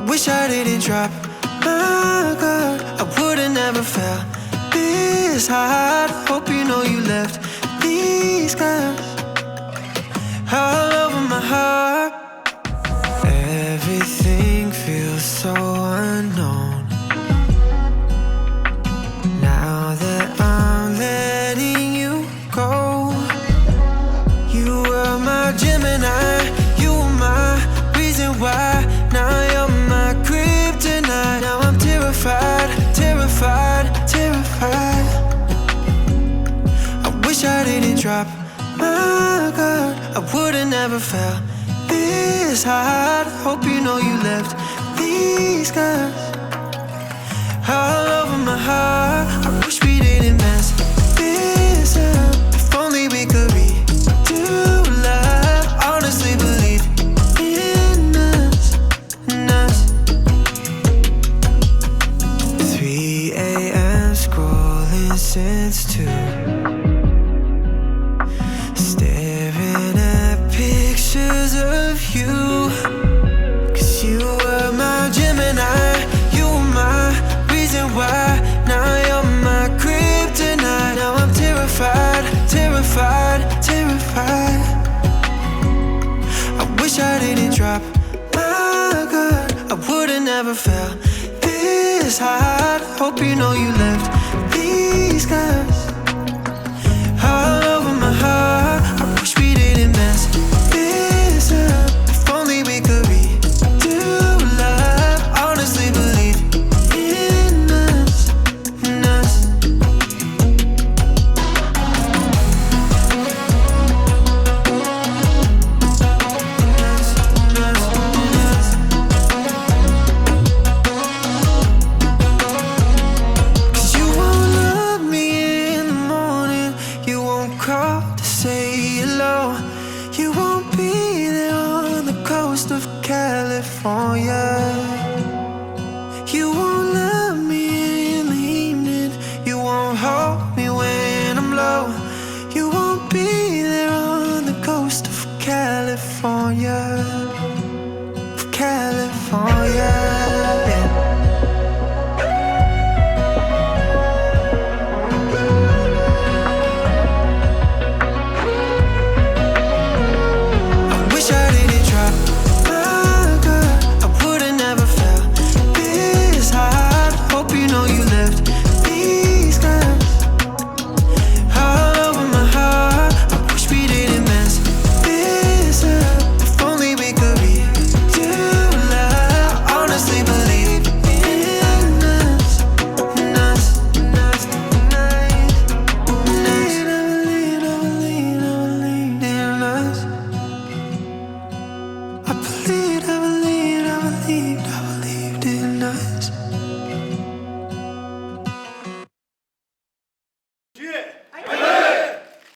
wish I didn't drop my guard. I would've never felt this hard. Hope you know you left these scars all over my heart. Everything feels so unknown now that I'm letting you go. You were my Gemini, you were my reason why. Now you're my kryptonite. Now I'm terrified, terrified, terrified. I wish I didn't drop my guard. I would've never felt this hard. Hope you know you left these scars all over my heart. I wish we didn't mess this up. If only we could redo love. Honestly believe in us, in us. 3 a.m. scrolling since 2, staring at pictures of you. 'Cause you were my Gemini, you were my reason why. Now you're my kryptonite. Now I'm terrified, terrified, terrified. I wish I didn't drop my guard. I would've never felt this hard. Hope you know you left these scars all over my heart. I wish we didn't mess this up. If only we could redo love. Honestly believe in us, in us. Cause you won't love me in the morning, you won't call to say hello, you won't be there on the coast of California.